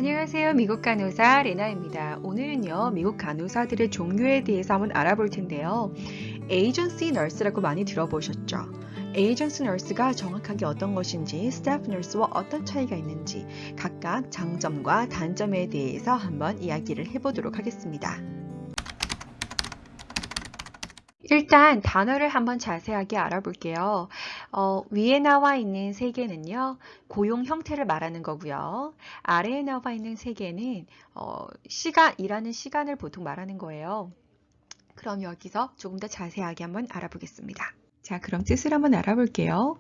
안녕하세요. 미국 간호사 레나입니다. 오늘은요, 미국 간호사들의 종류에 대해서 한번 알아볼 텐데요. 에이전시 너스라고 많이 들어보셨죠? 에이전시 너스가 정확하게 어떤 것인지, 스태프 너스와 어떤 차이가 있는지 각각 장점과 단점에 대해서 한번 이야기를 해보도록 하겠습니다. 일단 단어를 한번 자세하게 알아볼게요. 위에 나와 있는 세 개는요, 고용 형태를 말하는 거고요. 아래에 나와 있는 세 개는 일하는 시간을 보통 말하는 거예요. 그럼 여기서 조금 더 자세하게 한번 알아보겠습니다. 자, 그럼 뜻을 한번 알아볼게요.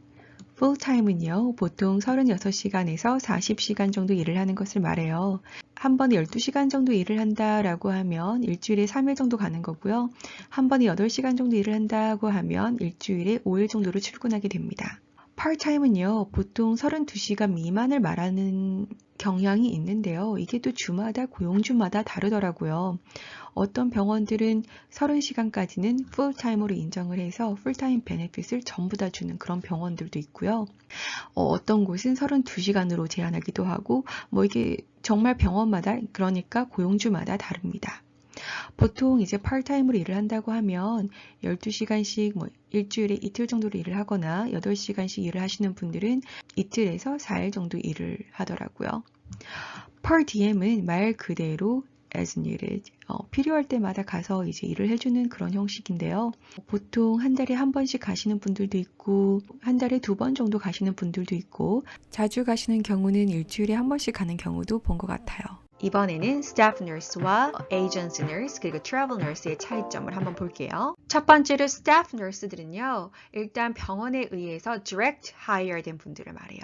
풀타임은요, 보통 36시간에서 40시간 정도 일을 하는 것을 말해요. 한 번에 12시간 정도 일을 한다라고 하면 일주일에 3일 정도 가는 거고요. 한 번에 8시간 정도 일을 한다고 하면 일주일에 5일 정도로 출근하게 됩니다. 파트타임은요, 보통 32시간 미만을 말하는 경향이 있는데요. 이게 또 주마다 고용주마다 다르더라고요. 어떤 병원들은 30시간까지는 풀타임으로 인정을 해서 풀타임 베네핏을 전부 다 주는 그런 병원들도 있고요. 어떤 곳은 32시간으로 제한하기도 하고 이게 정말 병원마다 그러니까 고용주마다 다릅니다. 보통 이제 파트타임으로 일을 한다고 하면 12시간씩 일주일에 이틀 정도로 일을 하거나 8시간씩 일을 하시는 분들은 이틀에서 4일 정도 일을 하더라고요. per diem은 말 그대로 as needed, 필요할 때마다 가서 이제 일을 해주는 그런 형식인데요. 보통 한 달에 한 번씩 가시는 분들도 있고, 한 달에 2번 정도 가시는 분들도 있고, 자주 가시는 경우는 일주일에 한 번씩 가는 경우도 본 것 같아요. 이번에는 staff nurse와 agency nurse 그리고 travel nurse의 차이점을 한번 볼게요. 첫 번째로 staff nurse들은요, 일단 병원에 의해서 direct hire 된 분들을 말해요.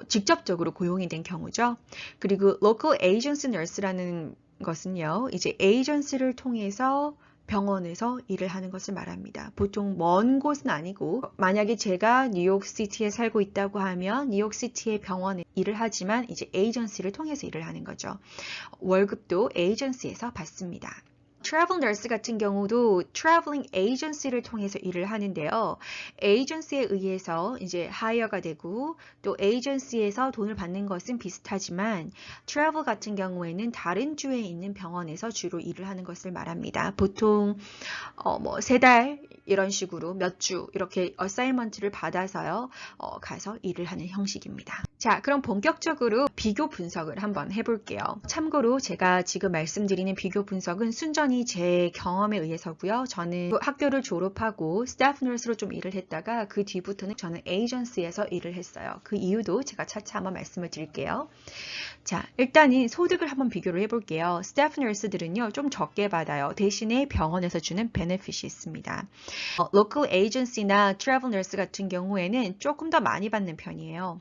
직접적으로 고용이 된 경우죠. 그리고 local agency nurse라는 것은요, 이제 에이전시를 통해서 병원에서 일을 하는 것을 말합니다. 보통 먼 곳은 아니고 만약에 제가 뉴욕시티에 살고 있다고 하면 뉴욕시티의 병원에 일을 하지만 이제 에이전시를 통해서 일을 하는 거죠. 월급도 에이전시에서 받습니다. 트래블 너스 같은 경우도 트래블링 에이전시를 통해서 일을 하는데요. 에이전시에 의해서 이제 하이어가 되고 또 에이전시에서 돈을 받는 것은 비슷하지만 트래블 같은 경우에는 다른 주에 있는 병원에서 주로 일을 하는 것을 말합니다. 보통 3달 이런 식으로 몇 주 이렇게 어사이먼트를 받아서요. 가서 일을 하는 형식입니다. 자, 그럼 본격적으로 비교 분석을 한번 해볼게요. 참고로 제가 지금 말씀드리는 비교 분석은 순전히 제 경험에 의해서고요. 저는 학교를 졸업하고 스태프 너스로 좀 일을 했다가 그 뒤부터는 저는 에이전시에서 일을 했어요. 그 이유도 제가 차차 한번 말씀을 드릴게요. 자, 일단은 소득을 한번 비교를 해볼게요. 스태프 너스들은요, 좀 적게 받아요. 대신에 병원에서 주는 베네핏이 있습니다. 로컬 에이전시나 트래블 너스 같은 경우에는 조금 더 많이 받는 편이에요.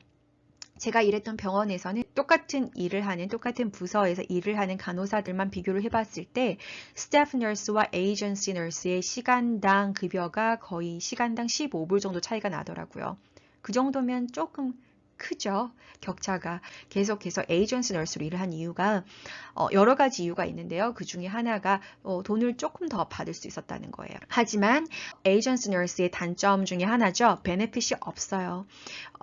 제가 일했던 병원에서는 똑같은 부서에서 일을 하는 간호사들만 비교를 해봤을 때 스태프 너스와 에이전시 너스의 시간당 급여가 거의 시간당 15불 정도 차이가 나더라고요. 그 정도면 조금 크죠. 격차가. 계속해서 에이전시 너스로 일을 한 이유가 여러 가지 이유가 있는데요. 그 중에 하나가 돈을 조금 더 받을 수 있었다는 거예요. 하지만 에이전시 너스의 단점 중에 하나죠. 베네핏이 없어요.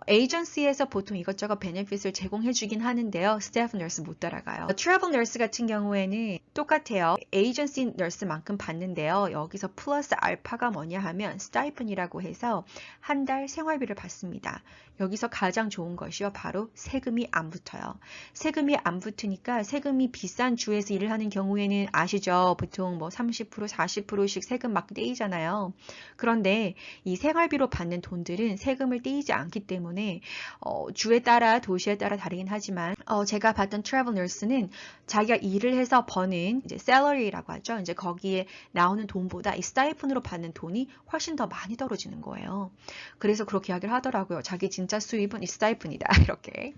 에이전시에서 보통 이것저것 베네핏을 제공해 주긴 하는데요. 스태프 너스 못 따라가요. 트래블 너스 같은 경우에는 똑같아요. 에이전시 너스만큼 받는데요. 여기서 플러스 알파가 뭐냐 하면 스타이픈이라고 해서 한 달 생활비를 받습니다. 여기서 가장 좋은 것이요. 바로 세금이 안 붙어요. 세금이 안 붙으니까 세금이 비싼 주에서 일을 하는 경우에는 아시죠? 보통 30%, 40%씩 세금 막 떼이잖아요. 그런데 이 생활비로 받는 돈들은 세금을 떼이지 않기 때문에 주에 따라 도시에 따라 다르긴 하지만 제가 봤던 트래블 너스는 자기가 일을 해서 버는 이제 셀러리라고 하죠. 이제 거기에 나오는 돈보다 이 스타이픈으로 받는 돈이 훨씬 더 많이 떨어지는 거예요. 그래서 그렇게 이야기를 하더라고요. 자기 진짜 수입은 이 스타이픈이다. 이렇게.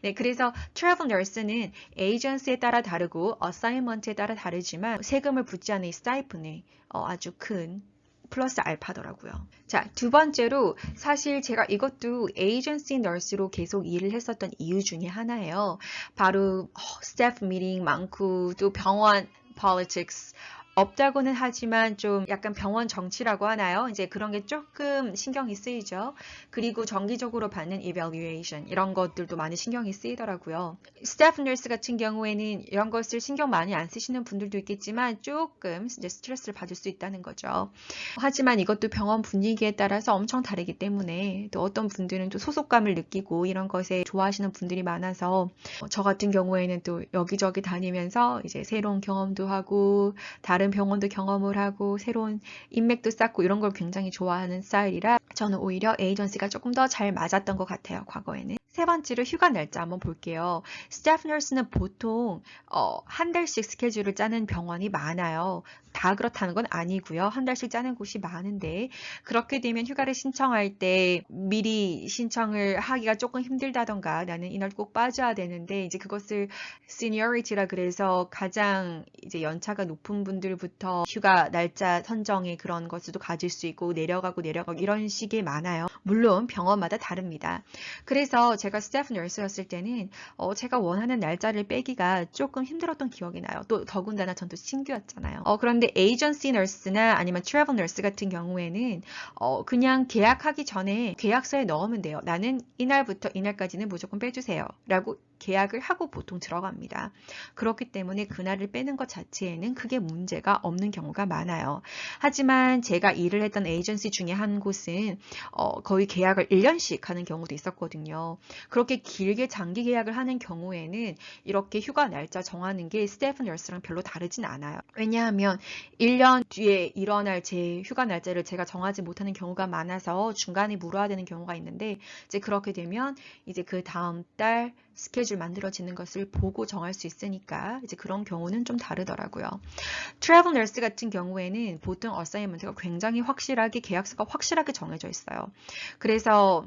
네, 그래서 트래블 너스는 에이전시에 따라 다르고 어사이먼트에 따라 다르지만 세금을 붙지 않은 이 스타이픈이 아주 큰 플러스 알파더라고요. 자, 두 번째로 사실 제가 이것도 에이전시 너스로 계속 일을 했었던 이유 중에 하나예요. 바로 스태프 미팅 많고 또 병원 politics 없다고는 하지만 좀 약간 병원 정치라고 하나요? 이제 그런 게 조금 신경이 쓰이죠. 그리고 정기적으로 받는 evaluation 이런 것들도 많이 신경이 쓰이더라고요. 스태프 너스 같은 경우에는 이런 것을 신경 많이 안 쓰시는 분들도 있겠지만 조금 이제 스트레스를 받을 수 있다는 거죠. 하지만 이것도 병원 분위기에 따라서 엄청 다르기 때문에 또 어떤 분들은 또 소속감을 느끼고 이런 것에 좋아하시는 분들이 많아서 저 같은 경우에는 또 여기저기 다니면서 이제 새로운 경험도 하고 다른 병원도 경험을 하고 새로운 인맥도 쌓고 이런 걸 굉장히 좋아하는 스타일이라 저는 오히려 에이전시가 조금 더 잘 맞았던 것 같아요, 과거에는. 세 번째로 휴가 날짜 한번 볼게요. 스태프 너스는 보통 한 달씩 스케줄을 짜는 병원이 많아요. 다 그렇다는 건 아니고요. 한 달씩 짜는 곳이 많은데 그렇게 되면 휴가를 신청할 때 미리 신청을 하기가 조금 힘들다던가 나는 이날 꼭 빠져야 되는데 이제 그것을 seniority라 그래서 가장 이제 연차가 높은 분들부터 휴가 날짜 선정의 그런 것도 가질 수 있고 내려가고 이런 식이 많아요. 물론 병원마다 다릅니다. 그래서 제가 스태프 너스였을 때는 제가 원하는 날짜를 빼기가 조금 힘들었던 기억이 나요. 또 더군다나 전 또 신규였잖아요. 그런데 에이전시 너스나 아니면 트래블 너스 같은 경우에는 그냥 계약하기 전에 계약서에 넣으면 돼요. 나는 이날부터 이날까지는 무조건 빼주세요. 라고 계약을 하고 보통 들어갑니다. 그렇기 때문에 그날을 빼는 것 자체에는 크게 문제가 없는 경우가 많아요. 하지만 제가 일을 했던 에이전시 중에 한 곳은 거의 계약을 1년씩 하는 경우도 있었거든요. 그렇게 길게 장기 계약을 하는 경우에는 이렇게 휴가 날짜 정하는 게 스태프 너스랑 별로 다르진 않아요. 왜냐하면 1년 뒤에 일어날 제 휴가 날짜를 제가 정하지 못하는 경우가 많아서 중간에 물어야 되는 경우가 있는데 이제 그렇게 되면 이제 그 다음 달 스케줄 만들어지는 것을 보고 정할 수 있으니까 이제 그런 경우는 좀 다르더라고요. 트래블 너스 같은 경우에는 보통 어사이먼트가 굉장히 확실하게 계약서가 확실하게 정해져 있어요. 그래서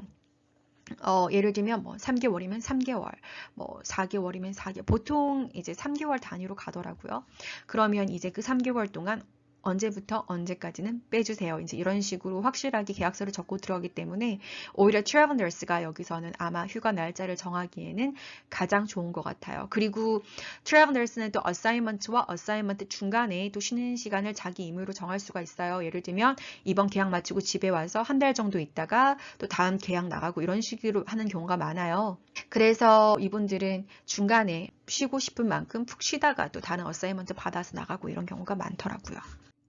예를 들면 뭐 3개월이면 3개월, 뭐 4개월이면 4개월, 보통 이제 3개월 단위로 가더라고요. 그러면 이제 그 3개월 동안 언제부터 언제까지는 빼주세요. 이제 이런 식으로 확실하게 계약서를 적고 들어가기 때문에 오히려 트래블 너스가 여기서는 아마 휴가 날짜를 정하기에는 가장 좋은 것 같아요. 그리고 트래블 너스는 또 어사이먼트와 어사이먼트 중간에 또 쉬는 시간을 자기 임의로 정할 수가 있어요. 예를 들면 이번 계약 마치고 집에 와서 한 달 정도 있다가 또 다음 계약 나가고 이런 식으로 하는 경우가 많아요. 그래서 이분들은 중간에 쉬고 싶은 만큼 푹 쉬다가 또 다른 어사이먼트 받아서 나가고 이런 경우가 많더라고요.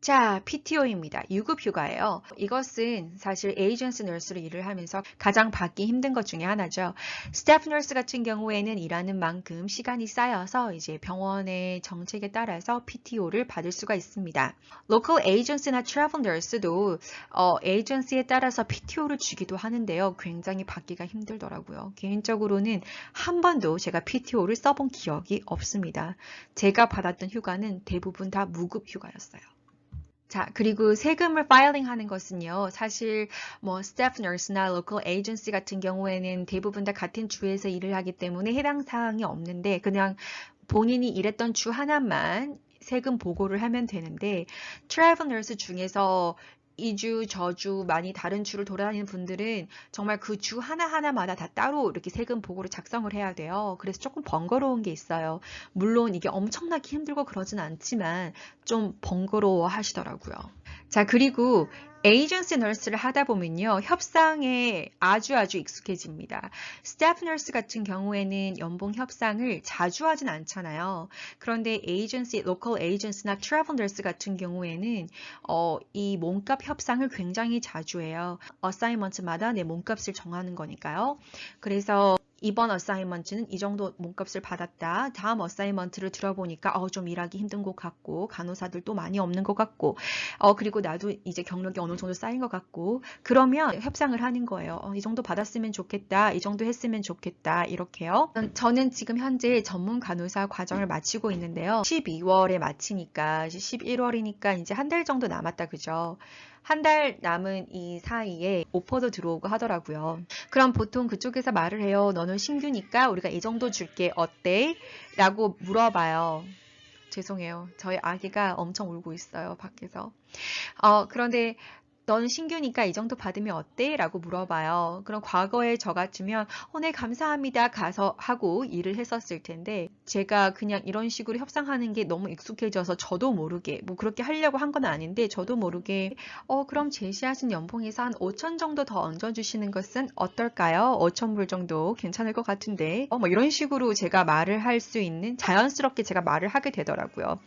자, PTO입니다. 유급휴가예요. 이것은 사실 에이전시 너스로 일을 하면서 가장 받기 힘든 것 중에 하나죠. 스태프 너스 같은 경우에는 일하는 만큼 시간이 쌓여서 이제 병원의 정책에 따라서 PTO를 받을 수가 있습니다. 로컬 에이전시나 트래블 너스도 에이전시에 따라서 PTO를 주기도 하는데요. 굉장히 받기가 힘들더라고요. 개인적으로는 한 번도 제가 PTO를 써본 기억이 없습니다. 제가 받았던 휴가는 대부분 다 무급휴가였어요. 자, 그리고 세금을 파일링 하는 것은요, 사실 뭐 스태프 너스나 로컬 에이전시 같은 경우에는 대부분 다 같은 주에서 일을 하기 때문에 해당 사항이 없는데 그냥 본인이 일했던 주 하나만 세금 보고를 하면 되는데 트래블 너스 중에서 이 주, 저 주, 많이 다른 주를 돌아다니는 분들은 정말 그 주 하나하나마다 다 따로 이렇게 세금 보고를 작성을 해야 돼요. 그래서 조금 번거로운 게 있어요. 물론 이게 엄청나게 힘들고 그러진 않지만 좀 번거로워 하시더라고요. 자, 그리고 에이전시 너스를 하다 보면요. 협상에 아주 익숙해집니다. 스태프 너스 같은 경우에는 연봉 협상을 자주 하진 않잖아요. 그런데 에이전시, 로컬 에이전시나 트래블 너스 같은 경우에는 이 몸값 협상을 굉장히 자주 해요. 어사이먼트마다 내 몸값을 정하는 거니까요. 그래서 이번 어사이먼트는 이 정도 몸값을 받았다. 다음 어사이먼트를 들어보니까 좀 일하기 힘든 것 같고 간호사들도 많이 없는 것 같고 그리고 나도 이제 경력이 어느 정도 쌓인 것 같고 그러면 협상을 하는 거예요. 이 정도 받았으면 좋겠다. 이 정도 했으면 좋겠다. 이렇게요. 저는 지금 현재 전문 간호사 과정을 마치고 있는데요. 12월에 마치니까 11월이니까 이제 한 달 정도 남았다. 그죠? 한 달 남은 이 사이에 오퍼도 들어오고 하더라고요. 그럼 보통 그쪽에서 말을 해요. 너는 신규니까 우리가 이 정도 줄게. 어때? 라고 물어봐요. 죄송해요. 저희 아기가 엄청 울고 있어요. 밖에서. 그런데 너는 신규니까 이 정도 받으면 어때? 라고 물어봐요. 그럼 과거에 저 같으면 네, 감사합니다. 가서 하고 일을 했었을 텐데 제가 그냥 이런 식으로 협상하는 게 너무 익숙해져서 저도 모르게 뭐 그렇게 하려고 한 건 아닌데 저도 모르게 그럼 제시하신 연봉에서 한 5천 정도 더 얹어주시는 것은 어떨까요? 5천 불 정도 괜찮을 것 같은데 뭐 이런 식으로 제가 말을 할 수 있는 자연스럽게 제가 말을 하게 되더라고요.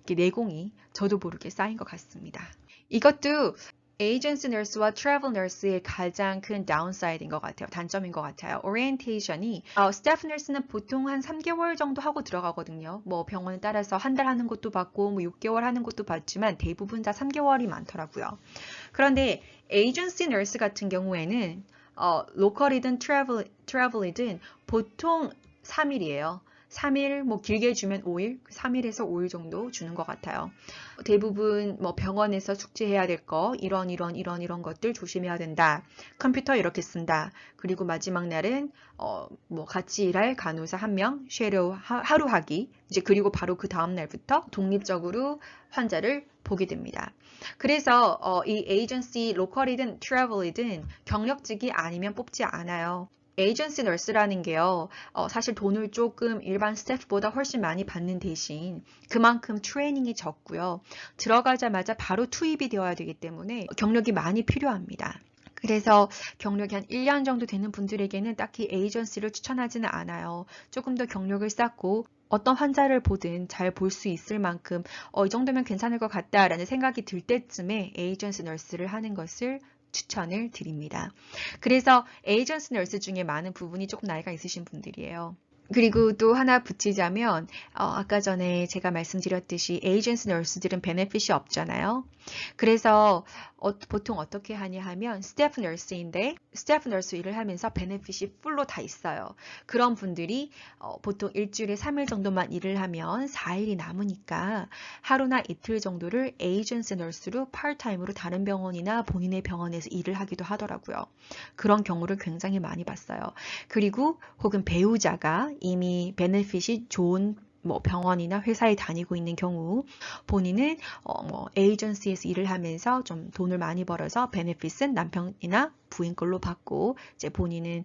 이게 내공이 저도 모르게 쌓인 것 같습니다. 이것도 에이전시 너스와 트래블 너스의 가장 큰 다운사이드인 것 같아요. 단점인 것 같아요. 오리엔테이션이 스태프 너스는 보통 한 3개월 정도 하고 들어가거든요. 뭐 병원에 따라서 한 달 하는 것도 받고 뭐 6개월 하는 것도 받지만 대부분 다 3개월이 많더라고요. 그런데 에이전시 너스 같은 경우에는 로컬이든 트래블이든 보통 3일이에요. 3일, 뭐 길게 주면 5일, 3일에서 5일 정도 주는 것 같아요. 대부분 뭐 병원에서 숙제해야 될 거, 이런 것들 조심해야 된다. 컴퓨터 이렇게 쓴다. 그리고 마지막 날은 뭐 같이 일할 간호사 1명, 쉐도우 하루 하기. 이제 그리고 바로 그 다음 날부터 독립적으로 환자를 보게 됩니다. 그래서 이 에이전시 로컬이든 트래블이든 경력직이 아니면 뽑지 않아요. 에이전시 너스라는 게요, 사실 돈을 조금 일반 스태프보다 훨씬 많이 받는 대신 그만큼 트레이닝이 적고요. 들어가자마자 바로 투입이 되어야 되기 때문에 경력이 많이 필요합니다. 그래서 경력이 한 1년 정도 되는 분들에게는 딱히 에이전시를 추천하지는 않아요. 조금 더 경력을 쌓고 어떤 환자를 보든 잘 볼 수 있을 만큼 이 정도면 괜찮을 것 같다라는 생각이 들 때쯤에 에이전시 너스를 하는 것을 추천을 드립니다. 그래서 에이전시 너스 중에 많은 부분이 조금 나이가 있으신 분들이에요. 그리고 또 하나 붙이자면 아까 전에 제가 말씀드렸듯이 에이전시 너스들은 베네핏이 없잖아요. 그래서 보통 어떻게 하냐 하면 스태프 너스인데 스태프 너스 일을 하면서 베네핏이 풀로 다 있어요. 그런 분들이 보통 일주일에 3일 정도만 일을 하면 4일이 남으니까 하루나 이틀 정도를 에이전시 너스로 파트타임으로 다른 병원이나 본인의 병원에서 일을 하기도 하더라고요. 그런 경우를 굉장히 많이 봤어요. 그리고 혹은 배우자가 이미 베네핏이 좋은 뭐 병원이나 회사에 다니고 있는 경우 본인은 뭐 에이전시에서 일을 하면서 좀 돈을 많이 벌어서 베네핏은 남편이나 부인 걸로 받고 이제 본인은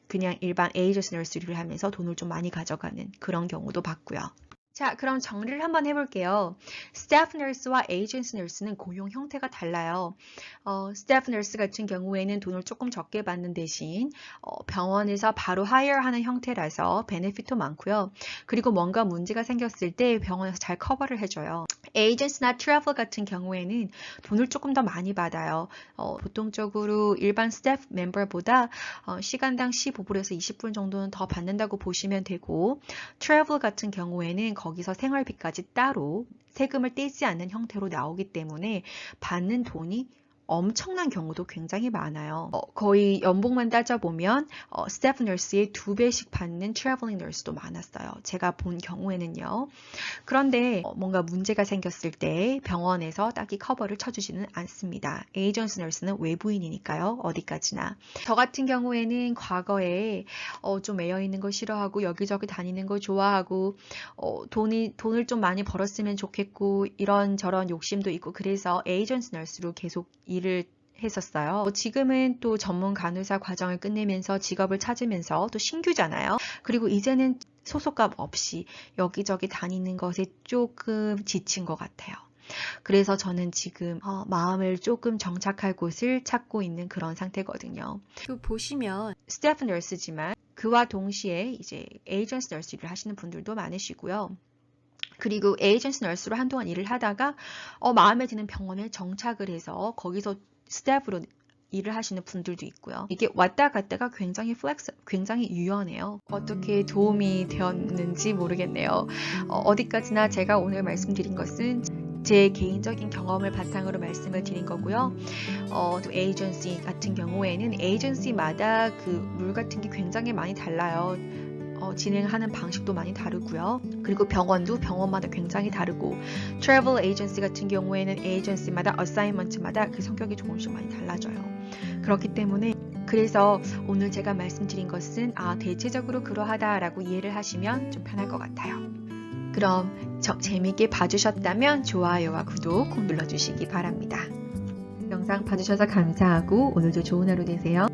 그냥 일반 에이전시 너스 일을 하면서 돈을 좀 많이 가져가는 그런 경우도 봤고요. 자, 그럼 정리를 한번 해볼게요. 스태프 너스와 에이전시 너스는 고용 형태가 달라요. 스태프 너스 같은 경우에는 돈을 조금 적게 받는 대신 병원에서 바로 하이어하는 형태라서 베네핏도 많고요. 그리고 뭔가 문제가 생겼을 때 병원에서 잘 커버를 해줘요. 에이전시나 트래블 같은 경우에는 돈을 조금 더 많이 받아요. 보통적으로 일반 스태프 멤버보다 시간당 15불에서 20불 정도는 더 받는다고 보시면 되고 트래블 같은 경우에는 거기서 생활비까지 따로 세금을 떼지 않는 형태로 나오기 때문에 받는 돈이 엄청난 경우도 굉장히 많아요. 거의 연봉만 따져보면 스태프 너스의 2배씩 받는 트래블링 너스도 많았어요. 제가 본 경우에는요. 그런데 뭔가 문제가 생겼을 때 병원에서 딱히 커버를 쳐주지는 않습니다. 에이전시 너스는 외부인이니까요. 어디까지나. 저 같은 경우에는 과거에 좀 매여 있는 거 싫어하고 여기저기 다니는 거 좋아하고 돈을 좀 많이 벌었으면 좋겠고 이런저런 욕심도 있고 그래서 에이전시 너스로 계속 일을 했었어요. 지금은 또 전문 간호사 과정을 끝내면서 직업을 찾으면서 또 신규잖아요. 그리고 이제는 소속감 없이 여기저기 다니는 것에 조금 지친 것 같아요. 그래서 저는 지금 마음을 조금 정착할 곳을 찾고 있는 그런 상태거든요. 또 보시면 스태프 너스지만 그와 동시에 이제 에이전시 너스 일을 하시는 분들도 많으시고요. 그리고 에이전시 너스로 한동안 일을 하다가 마음에 드는 병원에 정착을 해서 거기서 스태프로 일을 하시는 분들도 있고요. 이게 왔다 갔다가 굉장히 유연해요. 어떻게 도움이 되었는지 모르겠네요. 어디까지나 제가 오늘 말씀드린 것은 제 개인적인 경험을 바탕으로 말씀을 드린 거고요. 또 에이전시 같은 경우에는 에이전시마다 그 룰 같은 게 굉장히 많이 달라요. 진행하는 방식도 많이 다르고요. 그리고 병원도 병원마다 굉장히 다르고 트래블 에이전시 같은 경우에는 에이전시마다 어사이먼트마다 그 성격이 조금씩 많이 달라져요. 그렇기 때문에 그래서 오늘 제가 말씀드린 것은 대체적으로 그러하다라고 이해를 하시면 좀 편할 것 같아요. 그럼 재미있게 봐주셨다면 좋아요와 구독 꼭 눌러주시기 바랍니다. 영상 봐주셔서 감사하고 오늘도 좋은 하루 되세요.